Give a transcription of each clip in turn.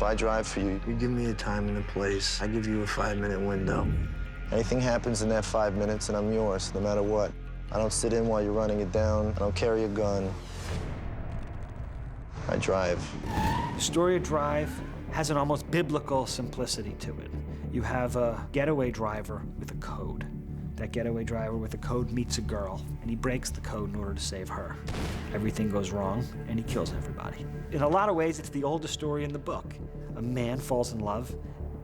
If I drive for you, you give me a time and a place. I give you a 5-minute window. Anything happens in that 5 minutes, and I'm yours, no matter what. I don't sit in while you're running it down. I don't carry a gun. I drive. The story of Drive has an almost biblical simplicity to it. You have a getaway driver with a code. That getaway driver with a code meets a girl, and he breaks the code in order to save her. Everything goes wrong, and he kills everybody. In a lot of ways, it's the oldest story in the book. A man falls in love,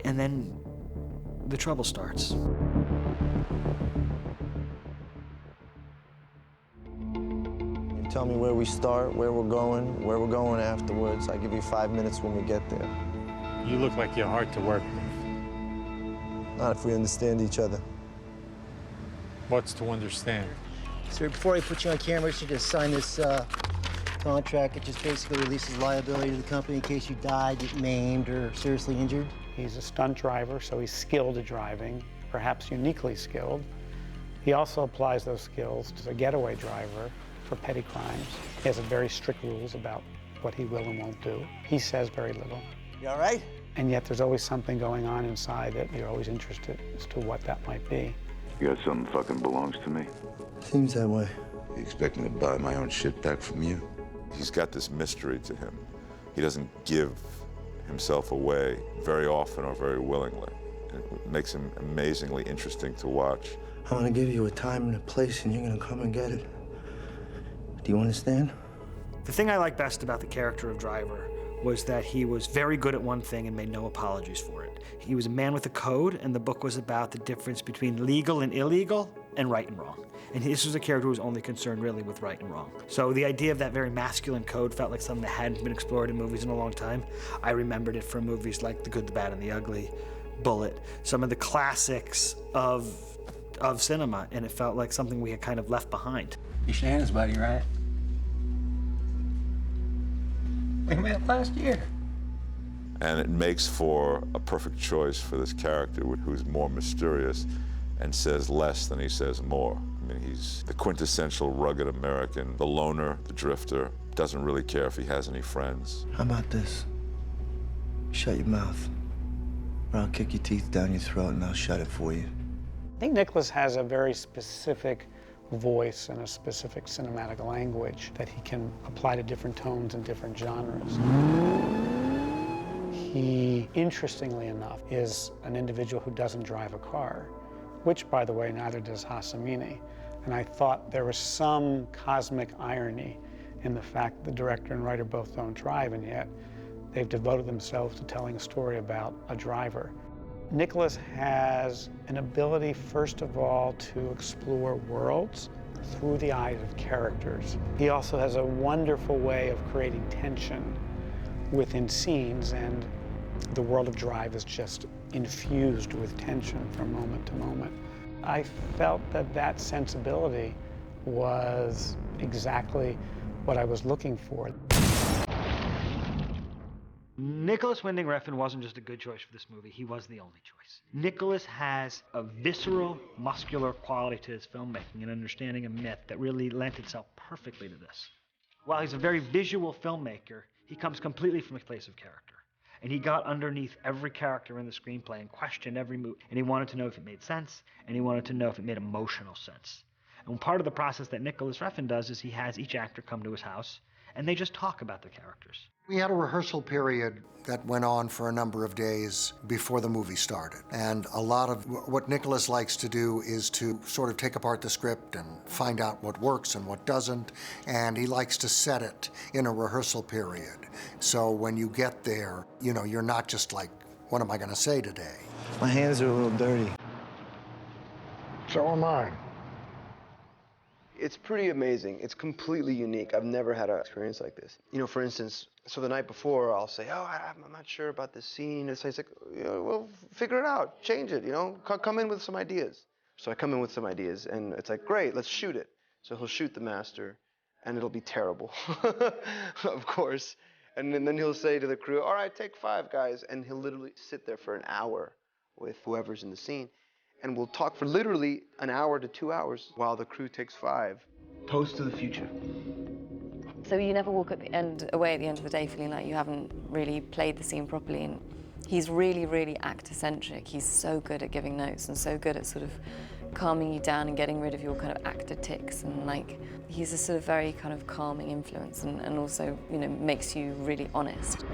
and then the trouble starts. You tell me where we start, where we're going afterwards. I give you 5 minutes when we get there. You look like you're hard to work with. Not if we understand each other. What's to understand? Sir, before I put you on camera, you should just sign this contract. It just basically releases liability to the company in case you die, get maimed, or seriously injured. He's a stunt driver, so he's skilled at driving, perhaps uniquely skilled. He also applies those skills to a getaway driver for petty crimes. He has very strict rules about what he will and won't do. He says very little. You all right? And yet there's always something going on inside that you're always interested as to what that might be. You got something fucking belongs to me? Seems that way. You expect me to buy my own shit back from you? He's got this mystery to him. He doesn't give himself away very often or very willingly. It makes him amazingly interesting to watch. I'm gonna give you a time and a place, and you're gonna come and get it. Do you understand? The thing I like best about the character of Driver was that he was very good at one thing and made no apologies for it. He was a man with a code, and the book was about the difference between legal and illegal and right and wrong. And this was a character who was only concerned really with right and wrong. So the idea of that very masculine code felt like something that hadn't been explored in movies in a long time. I remembered it from movies like The Good, the Bad, and the Ugly, Bullet, some of the classics of cinema, and it felt like something we had kind of left behind. You Shannon's buddy, right? We met last year. And it makes for a perfect choice for this character who's more mysterious and says less than he says more. I mean, he's the quintessential rugged American, the loner, the drifter, doesn't really care if he has any friends. How about this? Shut your mouth, or I'll kick your teeth down your throat and I'll shut it for you. I think Nicolas has a very specific voice and a specific cinematic language that he can apply to different tones and different genres. He, interestingly enough, is an individual who doesn't drive a car, which, by the way, neither does Hossein Amini. And I thought there was some cosmic irony in the fact the director and writer both don't drive, and yet they've devoted themselves to telling a story about a driver. Nicolas has an ability, first of all, to explore worlds through the eyes of characters. He also has a wonderful way of creating tension within scenes, and the world of Drive is just infused with tension from moment to moment. I felt that that sensibility was exactly what I was looking for. Nicolas Winding Refn wasn't just a good choice for this movie, he was the only choice. Nicolas has a visceral, muscular quality to his filmmaking and understanding of myth that really lent itself perfectly to this. While he's a very visual filmmaker, he comes completely from a place of character. And he got underneath every character in the screenplay and questioned every move, and he wanted to know if it made sense, and he wanted to know if it made emotional sense. And part of the process that Nicolas Refn does is he has each actor come to his house, and they just talk about their characters. We had a rehearsal period that went on for a number of days before the movie started. And a lot of what Nicolas likes to do is to sort of take apart the script and find out what works and what doesn't. And he likes to set it in a rehearsal period. So when you get there, you know, you're not just like, what am I gonna say today? My hands are a little dirty. So am I. It's pretty amazing. It's completely unique. I've never had an experience like this. You know, for instance, so the night before, I'll say, oh, I'm not sure about this scene. And so he's like, you know, well, figure it out, change it, you know, come in with some ideas. So I come in with some ideas, and it's like, great, let's shoot it. So he'll shoot the master, and it'll be terrible, of course. And then he'll say to the crew, all right, take 5, guys. And he'll literally sit there for an hour with whoever's in the scene. And we'll talk for literally an hour to 2 hours while the crew takes 5. Toast to the future. So you never walk away at the end of the day feeling like you haven't really played the scene properly. And he's really, really actor-centric. He's so good at giving notes and so good at sort of calming you down and getting rid of your kind of actor tics. And like, he's a sort of very kind of calming influence and also, you know, makes you really honest.